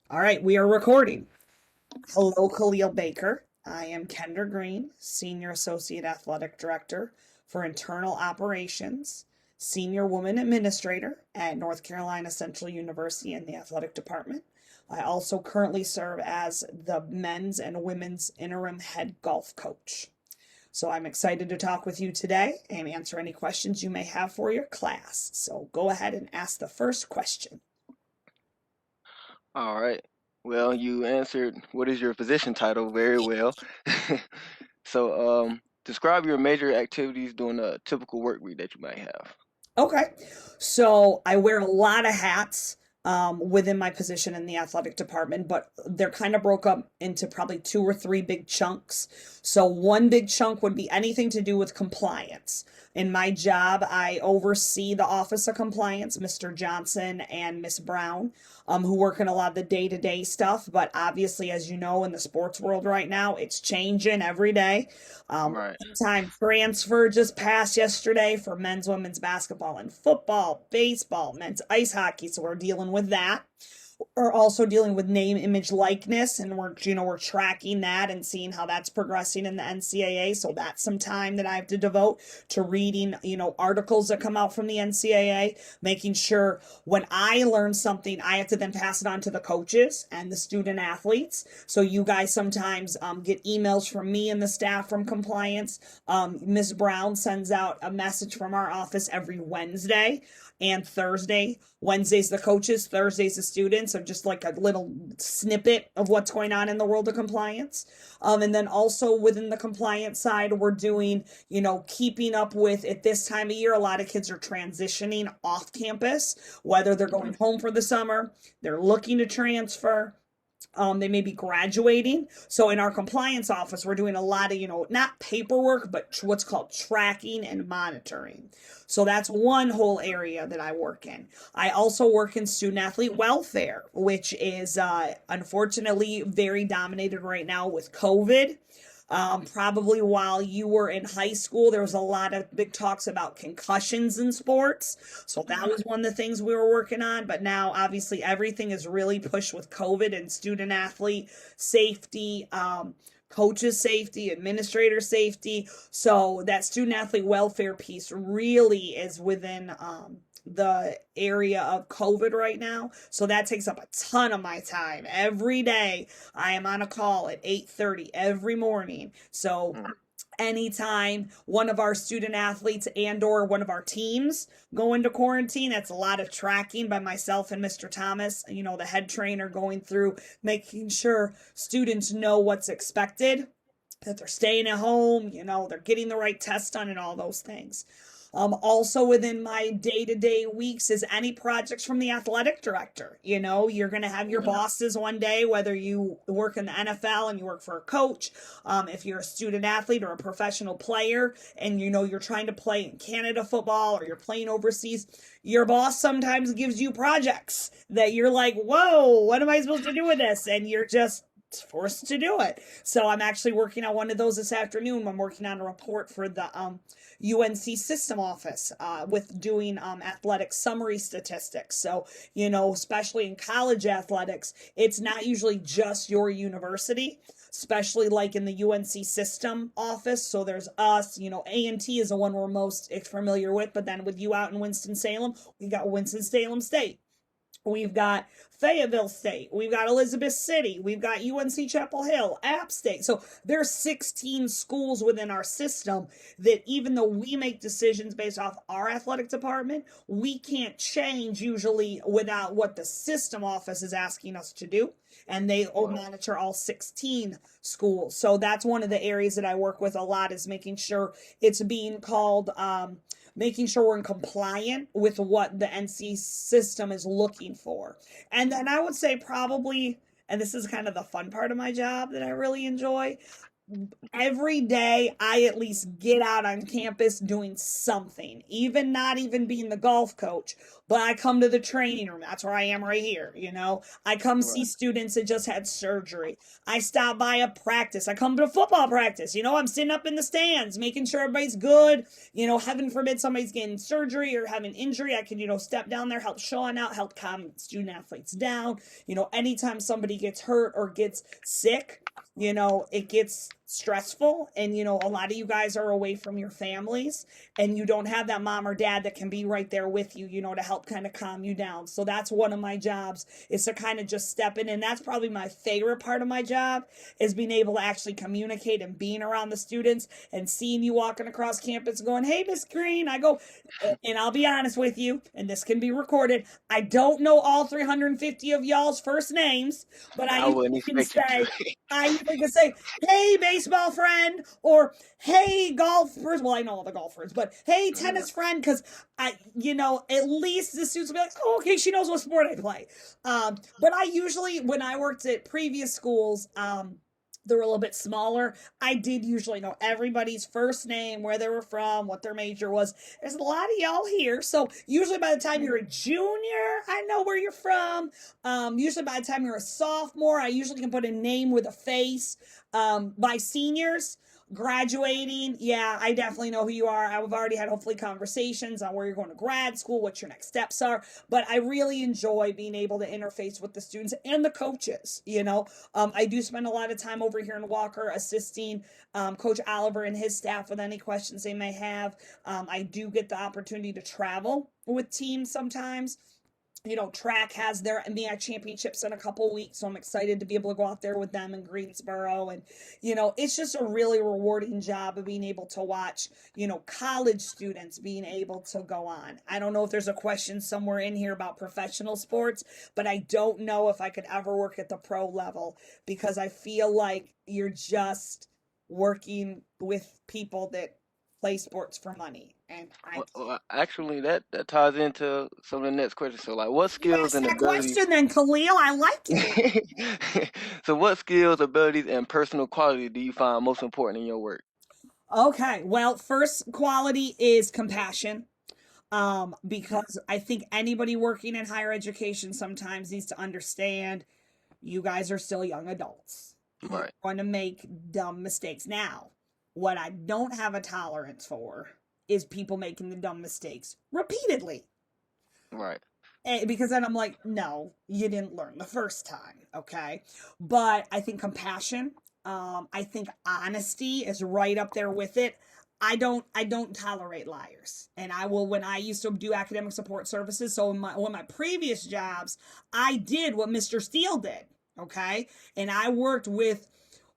All right, we are recording. Hello, Khalil Baker. I am Kendra Green, Senior Associate Athletic Director for Internal Operations, Senior Woman Administrator at North Carolina Central University in the Athletic Department. I also currently serve as the men's and women's interim head golf coach. So I'm excited to talk with you today and answer any questions you may have for your class. So go ahead and ask the first question. All right. Well, you answered what is your position title very well. Describe your major activities during a typical work week that you might have. Okay. So I wear a lot of hats within my position in the athletic department, but they're kind of broke up into probably two or three big chunks. So one big chunk would be anything to do with compliance. In my job, I oversee the Office of Compliance, Mr. Johnson and Miss Brown, who work in a lot of the day-to-day stuff. But obviously, as you know, in the sports world right now, it's changing every day. Right. Time transfer just passed yesterday for men's, women's basketball, and football, baseball, men's ice hockey. So we're dealing with that. We're also dealing with name, image, likeness, and we're tracking that and seeing how that's progressing in the NCAA. So that's some time that I have to devote to reading, articles that come out from the NCAA, making sure when I learn something, I have to then pass it on to the coaches and the student athletes. So you guys sometimes get emails from me and the staff from compliance. Ms. Brown sends out a message from our office every Wednesday and Thursday. Wednesday's the coaches, Thursday's the students, of just like a little snippet of what's going on in the world of compliance. And then also within the compliance side, we're doing, keeping up with at this time of year, a lot of kids are transitioning off campus, whether they're going home for the summer, they're looking to transfer, they may be graduating. So in our compliance office, we're doing a lot of, not paperwork, but what's called tracking and monitoring. So that's one whole area that I work in. I also work in student athlete welfare, which is unfortunately very dominated right now with COVID. Probably while you were in high school, there was a lot of big talks about concussions in sports. So that was one of the things we were working on. But now, obviously, everything is really pushed with COVID and student athlete safety. Coaches safety, administrator safety. So that student athlete welfare piece really is within the area of COVID right now. So that takes up a ton of my time. Every day I am on a call at 8:30 every morning. So Mm. anytime one of our student athletes and or one of our teams go into quarantine, that's a lot of tracking by myself and Mr. Thomas, the head trainer, going through making sure students know what's expected, that they're staying at home, they're getting the right test done and all those things. Also within my day-to-day weeks is any projects from the athletic director. You're going to have your bosses one day, whether you work in the NFL and you work for a coach, if you're a student athlete or a professional player and you're trying to play in Canada football or you're playing overseas, your boss sometimes gives you projects that you're like, whoa, what am I supposed to do with this? And you're just forced to do it. So I'm actually working on one of those this afternoon. I'm working on a report for the UNC system office with doing athletic summary statistics. So, especially in college athletics, it's not usually just your university, especially like in the UNC system office. So there's us, A&T is the one we're most familiar with, but then with you out in Winston-Salem, we got Winston-Salem State. We've got Fayetteville State. We've got Elizabeth City. We've got UNC Chapel Hill, App State. So there's 16 schools within our system that even though we make decisions based off our athletic department, we can't change usually without what the system office is asking us to do. And they monitor all 16 schools. So that's one of the areas that I work with a lot, is making sure it's being called making sure we're in compliant with what the NC system is looking for. And then I would say probably, and this is kind of the fun part of my job that I really enjoy, every day I at least get out on campus doing something, even not even being the golf coach, but I come to the training room. That's where I am right here. I come see Right. students that just had surgery. I stop by a practice. I come to football practice. I'm sitting up in the stands, making sure everybody's good. Heaven forbid somebody's getting surgery or having injury. I can, step down there, help Sean out, help calm student athletes down. Anytime somebody gets hurt or gets sick, it gets stressful, and a lot of you guys are away from your families, and you don't have that mom or dad that can be right there with you, to help kind of calm you down. So that's one of my jobs, is to kind of just step in, and that's probably my favorite part of my job, is being able to actually communicate and being around the students and seeing you walking across campus going, "Hey, Miss Green." I go, and I'll be honest with you, and this can be recorded, I don't know all 350 of y'all's first names, but I I usually wouldn't can expect you say, to. "Hey, baseball friend," or "Hey, golfers." Well, I know all the golfers, but "Hey, Right. tennis friend," because at least the students will be like, "Oh, okay, she knows what sport I play." But I usually, when I worked at previous schools, they were a little bit smaller. I did usually know everybody's first name, where they were from, what their major was. There's a lot of y'all here, so usually by the time you're a junior, I know where you're from. Usually by the time you're a sophomore, I usually can put a name with a face. By seniors graduating, yeah, I definitely know who you are. I've already had hopefully conversations on where you're going to grad school, what your next steps are. But I really enjoy being able to interface with the students and the coaches. I do spend a lot of time over here in Walker assisting Coach Oliver and his staff with any questions they may have. I do get the opportunity to travel with teams sometimes. Track has their MEI championships in a couple weeks, so I'm excited to be able to go out there with them in Greensboro. And, it's just a really rewarding job of being able to watch, college students being able to go on. I don't know if there's a question somewhere in here about professional sports, but I don't know if I could ever work at the pro level, because I feel like you're just working with people that play sports for money. And I Well, actually, that ties into some of the next questions. So, like, what You skills asked and that abilities? question then, Khalil. I like it. So, what skills, abilities, and personal quality do you find most important in your work? Okay, well, first quality is compassion. Because I think anybody working in higher education sometimes needs to understand you guys are still young adults. You're Right. going to make dumb mistakes. Now, what I don't have a tolerance for is people making the dumb mistakes repeatedly. Right. Because then I'm like, no, you didn't learn the first time, okay? But I think compassion, I think honesty is right up there with it. I don't tolerate liars, and I will. When I used to do academic support services, so in one of my previous jobs, I did what Mr. Steele did, okay, and I worked with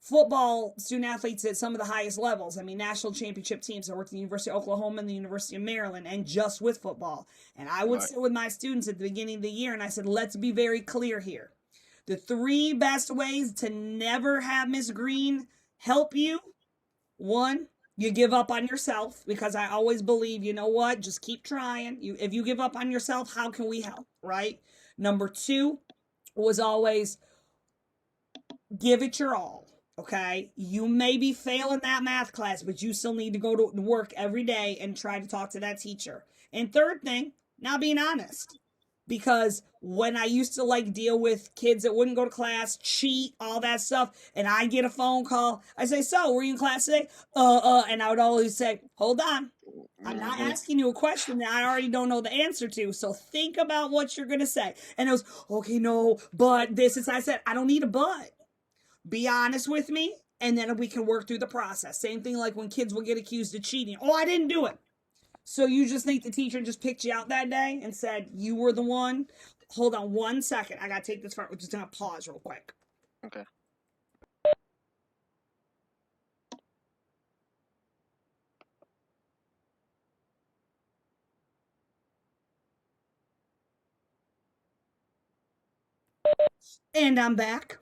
football student athletes at some of the highest levels. I mean, national championship teams. I worked at the University of Oklahoma and the University of Maryland, and just with football. And I would Right. sit with my students at the beginning of the year, and I said, let's be very clear here. The three best ways to never have Miss Green help you: one, you give up on yourself, because I always believe, you know what, just keep trying. If you give up on yourself, how can we help, right? Number two was always give it your all. Okay, you may be failing that math class, but you still need to go to work every day and try to talk to that teacher. And third thing, now being honest, because when I used to like deal with kids that wouldn't go to class, cheat, all that stuff, and I get a phone call, I say, "So, were you in class today?" And I would always say, "Hold on, I'm not Hmm. asking you a question that I already don't know the answer to. So think about what you're gonna say." And it was, "Okay, no, but this is," I said, "I don't need a but. Be honest with me, and then we can work through the process." Same thing like when kids will get accused of cheating. "Oh, I didn't do it." So you just think the teacher just picked you out that day and said you were the one? Hold on 1 second. I gotta take this part. We're just gonna pause real quick. Okay. And I'm back.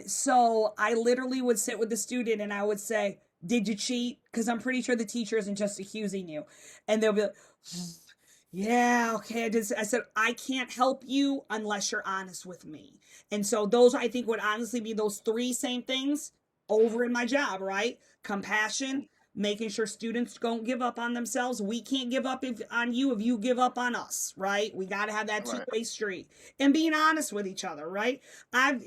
So I literally would sit with the student and I would say, "Did you cheat?" Because I'm pretty sure the teacher isn't just accusing you. And they'll be like, "Yeah, okay, I did." I said, "I can't help you unless you're honest with me." And so those, I think, would honestly be those three same things. over in my job, right? Compassion, making sure students don't give up on themselves. We can't give up on you if you give up on us, right? We got to have that Right. two-way street and being honest with each other, right? I've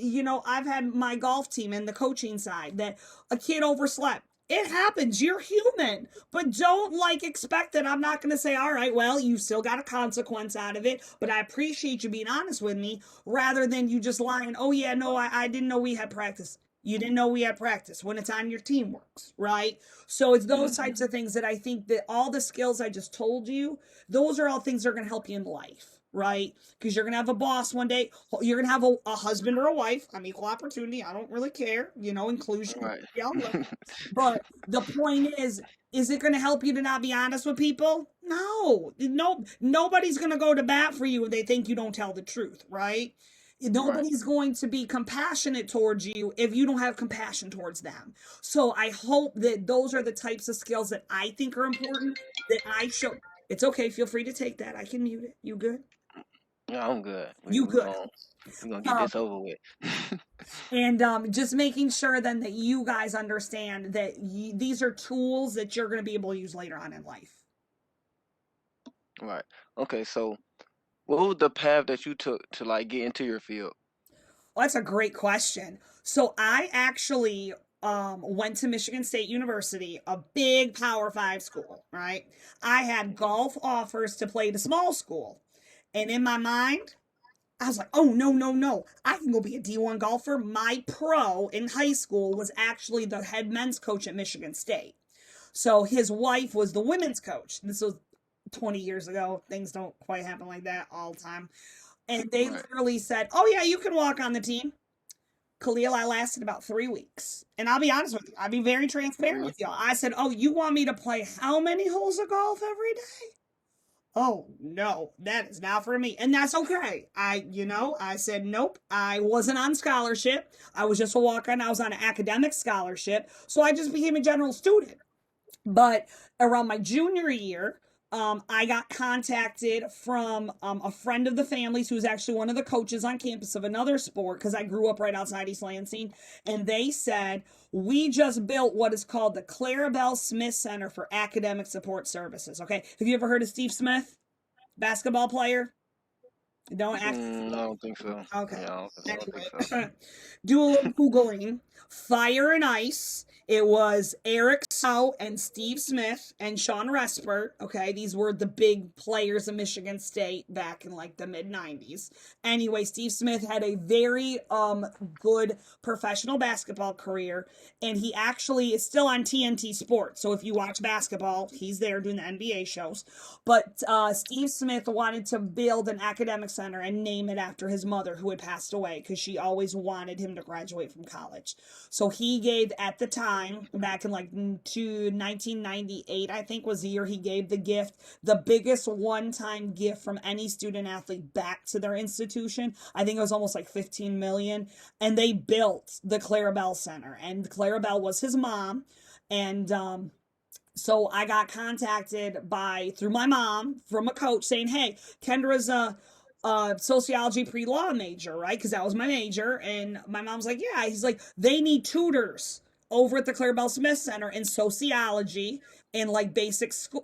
had my golf team and the coaching side that a kid overslept. It happens. You're human. But don't expect that I'm not going to say, all right, well, you still got a consequence out of it, but I appreciate you being honest with me rather than you just lying. Oh, yeah, no, I didn't know we had practice. You didn't know we had practice when it's on your teamworks, right? So it's those types of things that I think that all the skills I just told you, those are all things that are going to help you in life, right? Because you're going to have a boss one day. You're going to have a husband or a wife. I'm equal opportunity. I don't really care, inclusion. Right. Yeah, but the point is it going to help you to not be honest with people? No, nobody's going to go to bat for you if they think you don't tell the truth, right? Right. Nobody's going to be compassionate towards you if you don't have compassion towards them. So I hope that those are the types of skills that I think are important that I show. It's okay. Feel free to take that. I can mute it. You good? Yeah, I'm good. You good? We're gonna get Um, this over with. and just making sure then that you guys understand that these are tools that you're going to be able to use later on in life. Right. Okay, so what was the path that you took to like get into your field? Well, that's a great question. So I actually went to Michigan State University, a big Power Five school, right? I had golf offers to play the small school. And in my mind, I was like, oh, no, no, no. I can go be a D1 golfer. My pro in high school was actually the head men's coach at Michigan State. So his wife was the women's coach. This was 20 years ago. Things don't quite happen like that all the time. And they Right. literally said, oh, yeah, you can walk on the team. Khalil, I lasted about 3 weeks. And I'll be honest with you, I'll be very transparent with y'all. I said, oh, you want me to play how many holes of golf every day? Oh, no, that is not for me. And that's okay. I said, nope, I wasn't on scholarship. I was just a walk on. I was on an academic scholarship. So I just became a general student. But around my junior year, I got contacted from a friend of the family's who's actually one of the coaches on campus of another sport because I grew up right outside East Lansing. And they said, we just built what is called the Clarabelle Smith Center for Academic Support Services. Okay. Have you ever heard of Steve Smith, basketball player? Don't act. I don't think so. Okay. Yeah, I don't think so. Anyway, do a little Googling. Fire and Ice. It was Eric Snow and Steve Smith and Sean Respert. Okay, these were the big players of Michigan State back in the mid 90s. Anyway, Steve Smith had a very good professional basketball career, and he actually is still on TNT Sports. So if you watch basketball, he's there doing the NBA shows. But Steve Smith wanted to build an academic center and name it after his mother, who had passed away, because she always wanted him to graduate from college. So he gave, at the time, back in 1998, I think was the year he gave the gift, the biggest one-time gift from any student athlete back to their institution. I think it was almost like $15 million. And they built the Clarabelle Center. And Clarabelle was his mom. And so I got contacted through my mom from a coach saying, hey, Kendra's a sociology pre-law major, right? Because that was my major. And my mom's like, yeah. He's like, they need tutors over at the Clarabelle Smith Center in sociology and basic school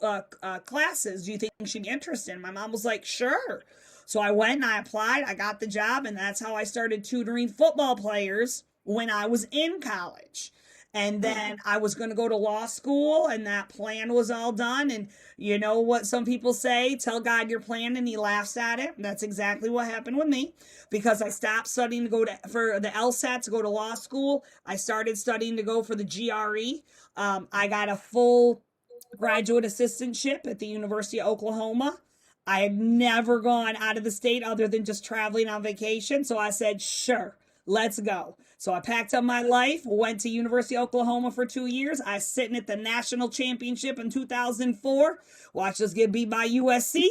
classes. Do you think she'd be interested? And my mom was like, sure. So I went and I applied. I got the job, and that's how I started tutoring football players when I was in college. And then I was going to go to law school, and that plan was all done. And you know what some people say, tell God your plan and he laughs at it. That's exactly what happened with me, because I stopped studying to go for the LSAT to go to law school. I started studying to go for the GRE. I got a full graduate assistantship at the University of Oklahoma. I had never gone out of the state other than just traveling on vacation. So I said, sure, let's go. So I packed up my life, went to University of Oklahoma for 2 years. I was sitting at the national championship in 2004. Watched us get beat by USC.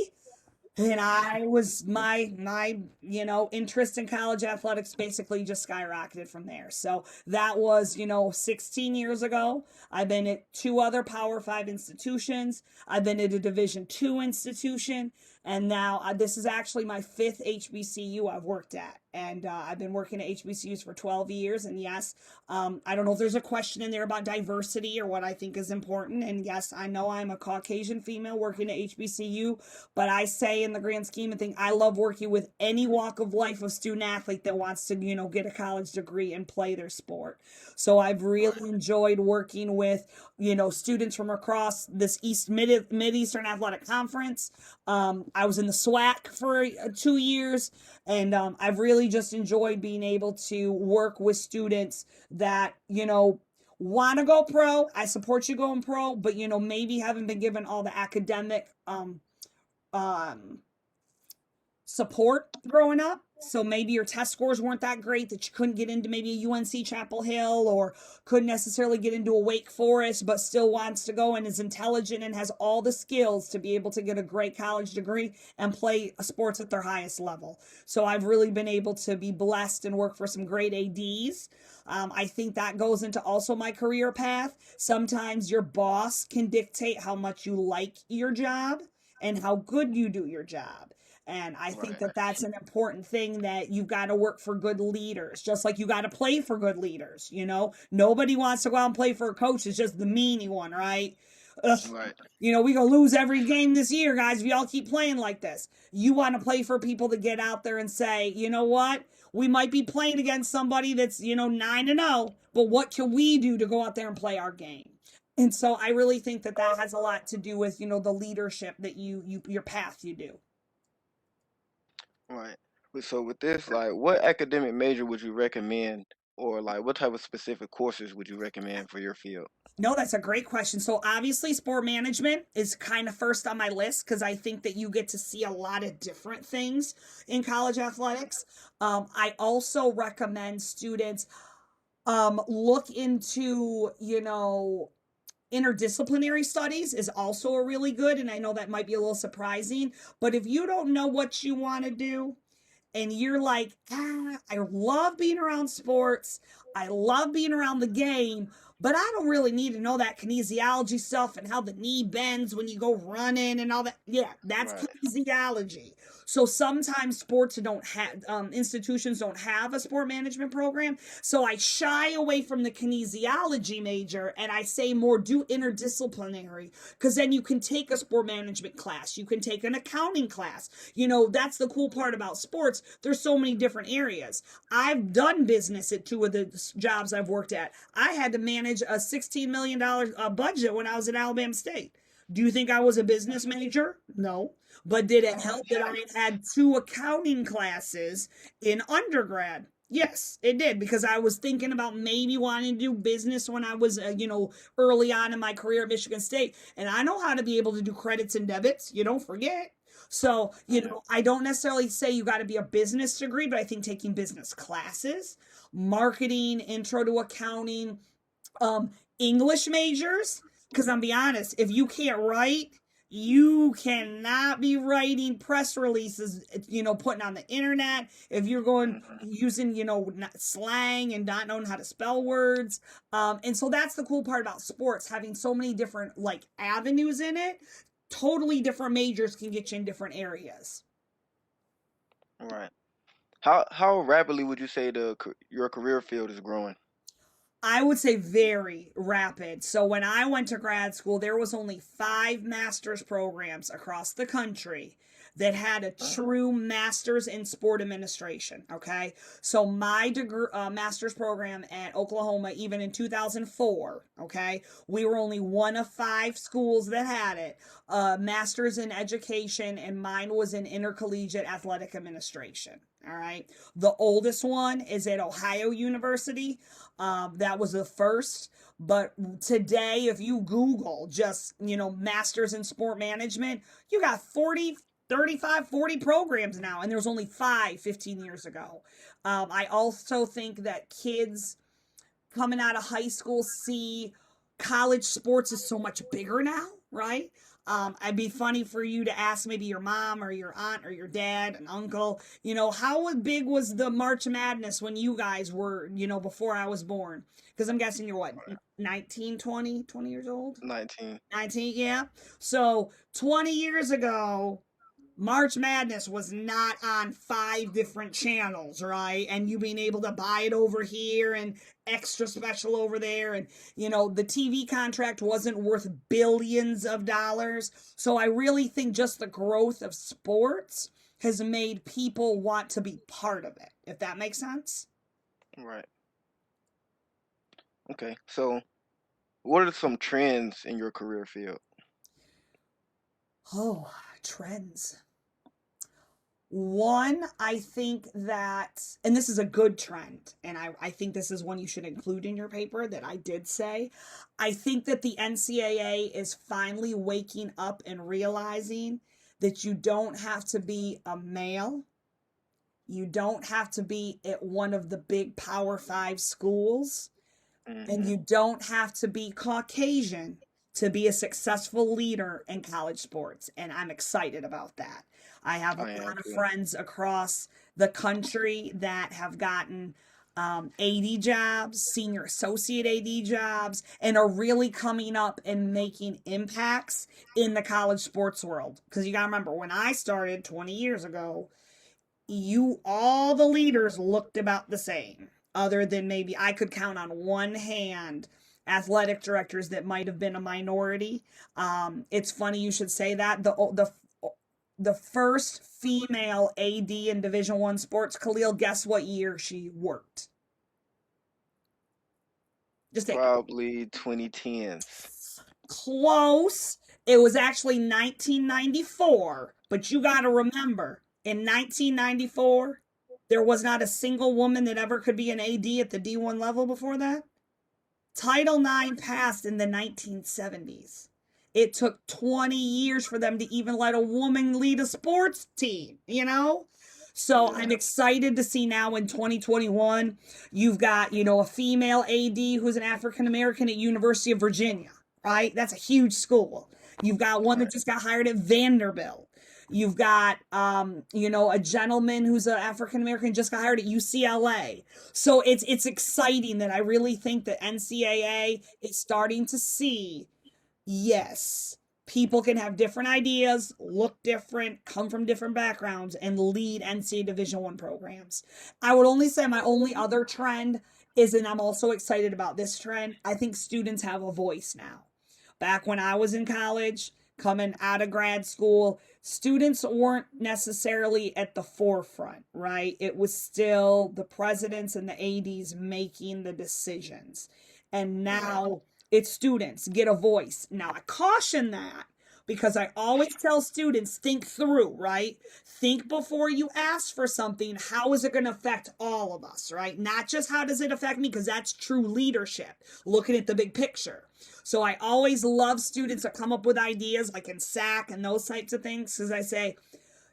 And I was my interest in college athletics basically just skyrocketed from there. So that was 16 years ago. I've been at 2 other Power 5 institutions. I've been at a Division II institution. And now this is actually my fifth HBCU I've worked at. And I've been working at HBCUs for 12 years. And yes, I don't know if there's a question in there about diversity or what I think is important. And yes, I know I'm a Caucasian female working at HBCU, but I say in the grand scheme of things, I love working with any walk of life of student athlete that wants to, get a college degree and play their sport. So I've really enjoyed working with, students from across this Mid-Eastern Athletic Conference. I was in the SWAC for 2 years, and I've really just enjoyed being able to work with students that, want to go pro. I support you going pro, but, maybe haven't been given all the academic um, support growing up. So maybe your test scores weren't that great that you couldn't get into maybe a UNC Chapel Hill or couldn't necessarily get into a Wake Forest, but still wants to go and is intelligent and has all the skills to be able to get a great college degree and play sports at their highest level. So I've really been able to be blessed and work for some great ADs. I think that goes into also my career path. Sometimes your boss can dictate how much you like your job and how good you do your job. And I think that that's an important thing, that you've got to work for good leaders, just like you got to play for good leaders. Nobody wants to go out and play for a coach. It's just the meanie one, right? Ugh. Right. We gonna lose every game this year, guys, if y'all keep playing like this. You want to play for people to get out there and say, you know what? We might be playing against somebody that's, 9-0, but what can we do to go out there and play our game? And so I really think that has a lot to do with, the leadership that your path you do. Right. So with this, like, what academic major would you recommend, or like, what type of specific courses would you recommend for your field? No, that's a great question. So obviously sport management is kind of first on my list because I think that you get to see a lot of different things in college athletics. I also recommend students look into, interdisciplinary studies is also a really good, and I know that might be a little surprising, but if you don't know what you want to do and you're like, I love being around sports, I love being around the game, but I don't really need to know that kinesiology stuff and how the knee bends when you go running and all that. Yeah, that's Right. kinesiology. So sometimes sports don't have, institutions don't have a sport management program. So I shy away from the kinesiology major and I say more do interdisciplinary, because then you can take a sport management class. You can take an accounting class. That's the cool part about sports. There's so many different areas. I've done business at two of the jobs I've worked at. I had to manage a $16 million budget when I was at Alabama State. Do you think I was a business major? No. But did it help that I had two accounting classes in undergrad? Yes, it did, because I was thinking about maybe wanting to do business when I was, early on in my career at Michigan State. And I know how to be able to do credits and debits. You don't forget. So, I don't necessarily say you got to be a business degree, but I think taking business classes, marketing, intro to accounting, English majors, because I'm be honest, if you can't write, you cannot be writing press releases, putting on the internet. If you're going using, slang and not knowing how to spell words. And so that's the cool part about sports, having so many different like avenues in it. Totally different majors can get you in different areas. Right. How rapidly would you say your career field is growing? I would say very rapid. So when I went to grad school, there was only 5 master's programs across the country that had a true master's in sport administration. Okay, so my degree, master's program at Oklahoma, even in 2004, okay, we were only one of 5 schools that had it. Master's in education, and mine was in intercollegiate athletic administration. All right. The oldest one is at Ohio University. That was the first. But today, if you Google just, masters in sport management, you got 40, 35, 40 programs now. And there was only 5 15 years ago. I also think that kids coming out of high school see college sports is so much bigger now, right? It'd be funny for you to ask maybe your mom or your aunt or your dad and uncle, how big was the March Madness when you guys were, before I was born? Because I'm guessing you're what, 19, 20 years old? 19. 19, yeah. So 20 years ago, March Madness was not on 5 different channels, right? And you being able to buy it over here and extra special over there. And, the TV contract wasn't worth billions of dollars. So I really think just the growth of sports has made people want to be part of it, if that makes sense. Right. Okay. So, what are some trends in your career field? Oh, trends. One, I think that, and this is a good trend, and I think this is one you should include in your paper that I did say. I think that the NCAA is finally waking up and realizing that you don't have to be a male, you don't have to be at one of the big Power 5 schools, and Mm-hmm. you don't have to be Caucasian to be a successful leader in college sports. And I'm excited about that. I have a I am lot of too. friends across the country that have gotten AD jobs, senior associate AD jobs, and are really coming up and making impacts in the college sports world. Because you got to remember, when I started 20 years ago, all the leaders looked about the same, other than maybe I could count on one hand athletic directors that might have been a minority. It's funny you should say that. The first female AD in Division 1 sports, Khalil, guess what year she worked? Just take Probably 2010s. close. It was actually 1994, but you got to remember, in 1994, there was not a single woman that ever could be an AD at the D1 level before that. Title IX passed in the 1970s. It took 20 years for them to even let a woman lead a sports team. So Yeah. I'm excited to see now in 2021, you've got, a female AD who's an African American at University of Virginia, right? That's a huge school. You've got one that Right. just got hired at Vanderbilt. You've got, a gentleman who's an African American just got hired at UCLA. So it's exciting that I really think that NCAA is starting to see, yes, people can have different ideas, look different, come from different backgrounds, and lead NCAA Division 1 programs. I would only say my only other trend is, and I'm also excited about this trend, I think students have a voice now. Back when I was in college, coming out of grad school, students weren't necessarily at the forefront, right? It was still the presidents and the ADs making the decisions. And Right. now it's students get a voice. Now, I caution that because I always tell students think through, right? Think before you ask for something. How is it going to affect all of us, right? Not just how does it affect me, because that's true leadership, looking at the big picture. So I always love students that come up with ideas like in SAC and those types of things, because I say,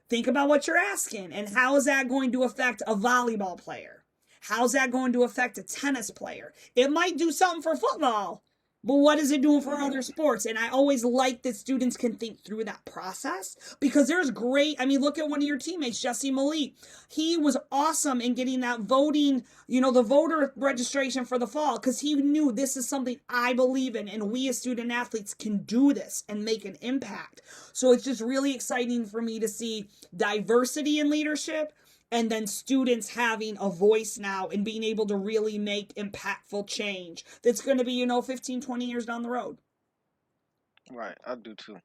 think about what you're asking and how is that going to affect a volleyball player? How's that going to affect a tennis player? It might do something for football, but what is it doing for other sports? And I always like that students can think through that process, because there's look at one of your teammates, Jesse Malik. He was awesome in getting that voting, the voter registration for the fall, because he knew this is something I believe in, and we as student athletes can do this and make an impact. So it's just really exciting for me to see diversity in leadership, and then students having a voice now and being able to really make impactful change that's going to be 15, 20 years down the road. Right. I do too.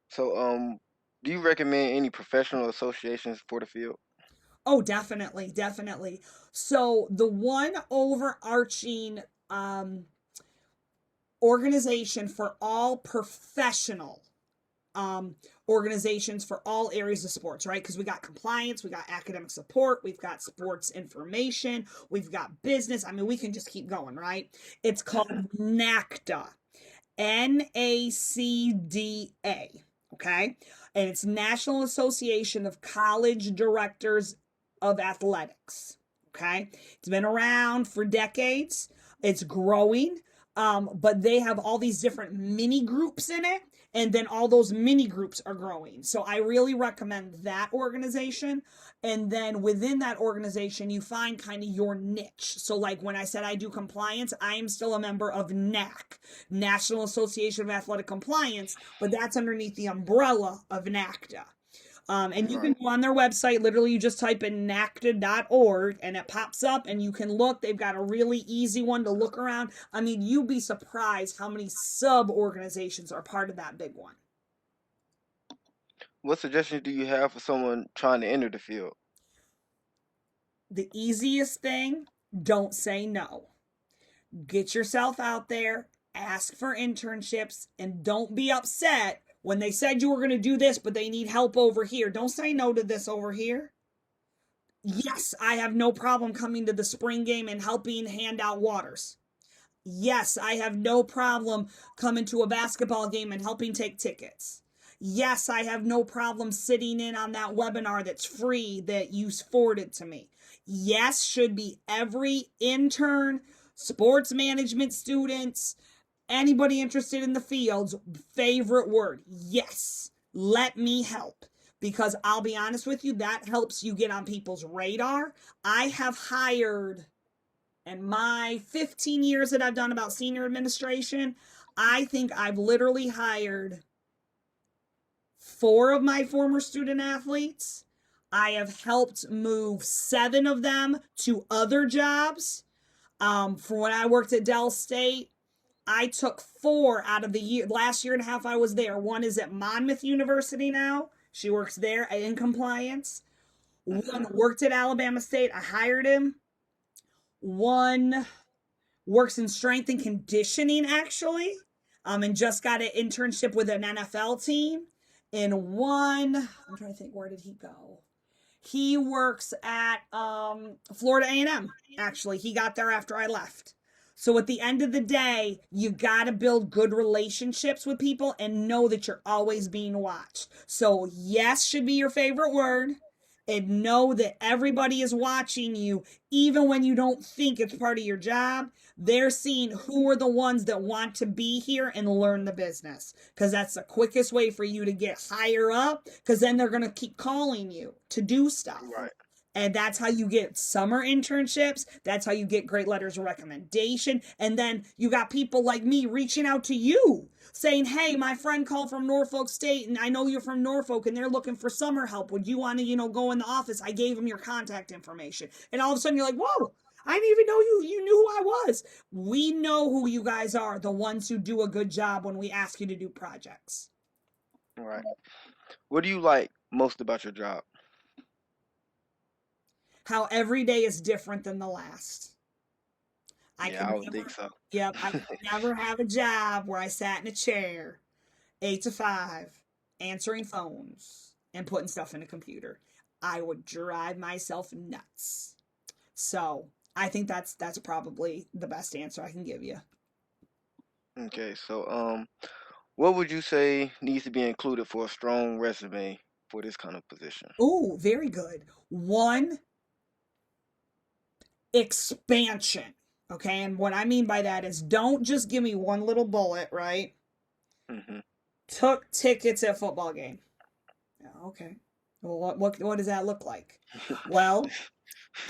So, do you recommend any professional associations for the field? Oh, definitely, definitely. So the one overarching um organization for all professional um, organizations for all areas of sports, right? Because we got compliance, we got academic support, we've got sports information, we've got business. We can just keep going, right? It's called Mm-hmm. NACDA, NACDA, okay? And it's National Association of College Directors of Athletics, okay? It's been around for decades, it's growing. But they have all these different mini groups in it, and then all those mini groups are growing. So I really recommend that organization. And then within that organization, you find kind of your niche. So, like when I said I do compliance, I am still a member of NAC, National Association of Athletic Compliance, but that's underneath the umbrella of NACDA. And you can Right. go on their website. Literally, you just type in NACDA.org and it pops up and you can look. They've got a really easy one to look around. I mean, you'd be surprised how many sub organizations are part of that big one. What suggestions do you have for someone trying to enter the field? The easiest thing, don't say no. Get yourself out there, ask for internships, and don't be upset when they said you were going to do this, but they need help over here. Don't say no to this over here. Yes, I have no problem coming to the spring game and helping hand out waters. Yes, I have no problem coming to a basketball game and helping take tickets. Yes, I have no problem sitting in on that webinar that's free that you forwarded to me. Yes, should be every intern, sports management students, anybody interested in the fields, favorite word. Yes, let me help. Because I'll be honest with you, that helps you get on people's radar. I have hired, in my 15 years that I've done about senior administration, I think I've literally hired 4 of my former student athletes. I have helped move 7 of them to other jobs. For when I worked at Dell State, I took 4 out of the last year and a half I was there. One is at Monmouth University now. She works there in compliance. One Hmm. worked at Alabama State. I hired him. One works in strength and conditioning actually, and just got an internship with an NFL team. And one, I'm trying to think, where did he go? He works at Florida A&M. Actually, he got there after I left. So at the end of the day, you got to build good relationships with people and know that you're always being watched. So yes should be your favorite word, and know that everybody is watching you even when you don't think it's part of your job. They're seeing who are the ones that want to be here and learn the business, because that's the quickest way for you to get higher up, because then they're going to keep calling you to do stuff. Right. And that's how you get summer internships. That's how you get great letters of recommendation. And then you got people like me reaching out to you saying, hey, my friend called from Norfolk State and I know you're from Norfolk and they're looking for summer help. Would you want to, go in the office? I gave them your contact information. And all of a sudden you're like, whoa, I didn't even know you knew who I was. We know who you guys are, the ones who do a good job when we ask you to do projects. Right. What do you like most about your job? How every day is different than the last. I Yeah, could I would think never, so. yep, I could never have a job where I sat in a chair 8 to 5 answering phones and putting stuff in a computer. I would drive myself nuts. So I think that's probably the best answer I can give you. Okay, so what would you say needs to be included for a strong resume for this kind of position? Oh, very good. One, expansion. Okay, and what I mean by that is don't just give me one little bullet, right? Hmm. Took tickets at football game. Okay. Well, what does that look like? Well,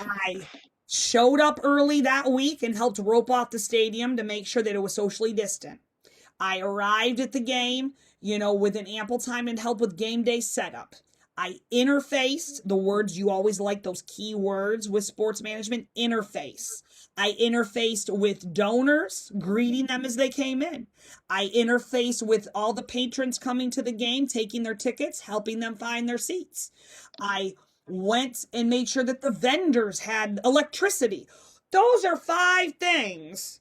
I showed up early that week and helped rope off the stadium to make sure that it was socially distant. I arrived at the game, with an ample time and help with game day setup. I interfaced the words you always like, those key words with sports management, interface. I interfaced with donors, greeting them as they came in. I interfaced with all the patrons coming to the game, taking their tickets, helping them find their seats. I went and made sure that the vendors had electricity. Those are 5 things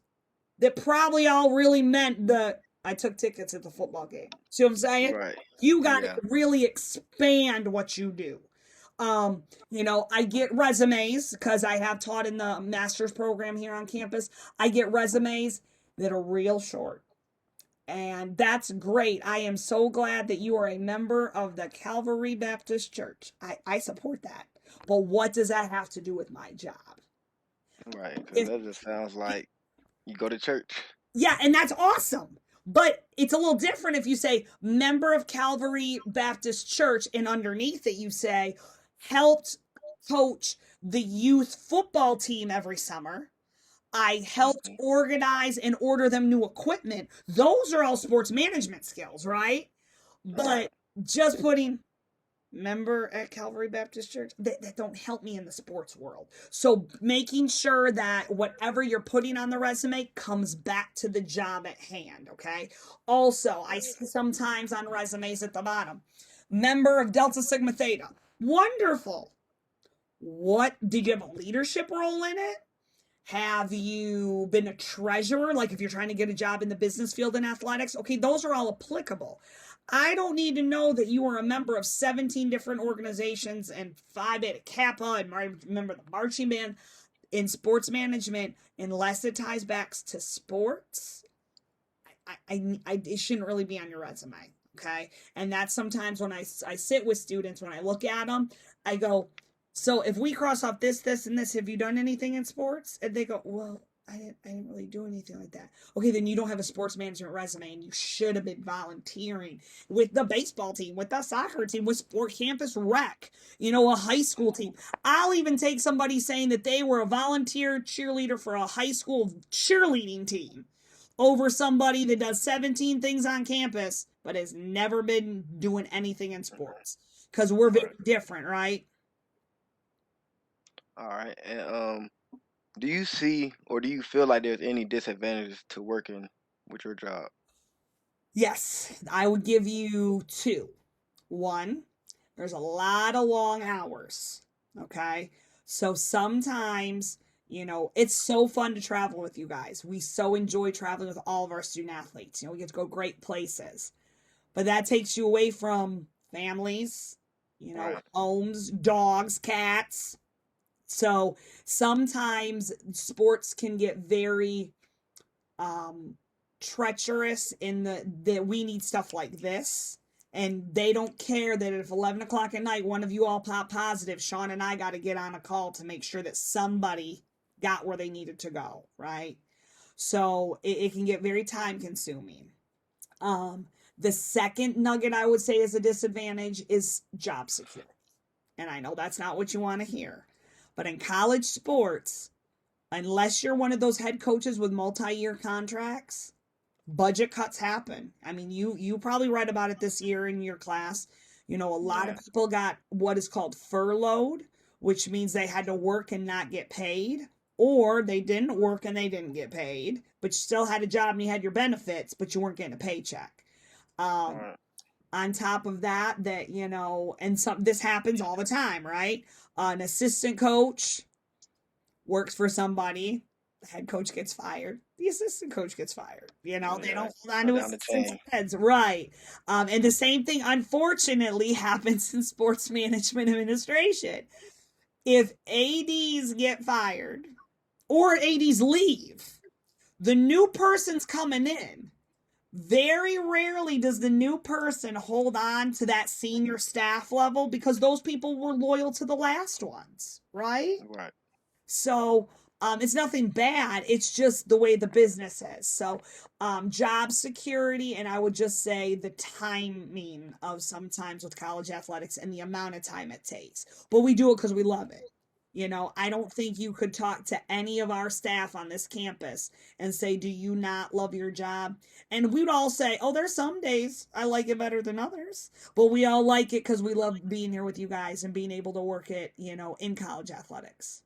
that probably all really meant that I took tickets at the football game. See what I'm saying? Right. You got to Yeah. really expand what you do. I get resumes because I have taught in the master's program here on campus. I get resumes that are real short. And that's great. I am so glad that you are a member of the Calvary Baptist Church. I support that. But what does that have to do with my job? Right. Because If that just sounds like you go to church. Yeah, and that's awesome. But it's a little different if you say member of Calvary Baptist Church and underneath it you say helped coach the youth football team every summer. I helped Hmm. organize and order them new equipment. Those are all sports management skills, right? Right. But just putting member at Calvary Baptist Church, that don't help me in the sports world. So making sure that whatever you're putting on the resume comes back to the job at hand, okay? Also, I see sometimes on resumes at the bottom, member of Delta Sigma Theta. Wonderful. What did you have a leadership role in it? Have you been a treasurer? Like if you're trying to get a job in the business field in athletics, okay, those are all applicable. I don't need to know that you were a member of 17 different organizations and Phi Beta Kappa and remember the marching band in sports management unless it ties back to sports. It shouldn't really be on your resume, okay? And that's sometimes when I sit with students, when I look at them, I go, so if we cross off this, this, and this, have you done anything in sports? And they go, well, I didn't really do anything like that. Okay, then you don't have a sports management resume, and you should have been volunteering with the baseball team, with the soccer team, with Sport Campus Rec, a high school team. I'll even take somebody saying that they were a volunteer cheerleader for a high school cheerleading team over somebody that does 17 things on campus but has never been doing anything in sports, because we're very different, right? All right. And do you see or do you feel like there's any disadvantages to working with your job? Yes, I would give you two. One, there's a lot of long hours. Okay. So sometimes, it's so fun to travel with you guys. We so enjoy traveling with all of our student athletes. We get to go great places. But that takes you away from families, Right. homes, dogs, cats. So sometimes sports can get very treacherous in that we need stuff like this. And they don't care that if 11 o'clock at night, one of you all pop positive, Sean and I got to get on a call to make sure that somebody got where they needed to go, right? So it can get very time consuming. The second nugget I would say is a disadvantage is job security. And I know that's not what you want to hear. But in college sports, unless you're one of those head coaches with multi-year contracts, budget cuts happen. I mean, you probably read about it this year in your class. A lot of people got what is called furloughed, which means they had to work and not get paid, or they didn't work and they didn't get paid, but you still had a job and you had your benefits, but you weren't getting a paycheck. Right. On top of that, and this happens all the time, right? An assistant coach works for somebody, the head coach gets fired, the assistant coach gets fired. They don't hold on to Down the assistants' chain. heads, right? And the same thing, unfortunately, happens in sports management administration. If ADs get fired or ADs leave, the new person's coming in. Very rarely does the new person hold on to that senior staff level because those people were loyal to the last ones, right? Right. So it's nothing bad. It's just the way the business is. So job security, and I would just say the timing of sometimes with college athletics and the amount of time it takes. But we do it because we love it. I don't think you could talk to any of our staff on this campus and say, do you not love your job? And we'd all say, oh, there's some days I like it better than others. But we all like it because we love being here with you guys and being able to work it, in college athletics.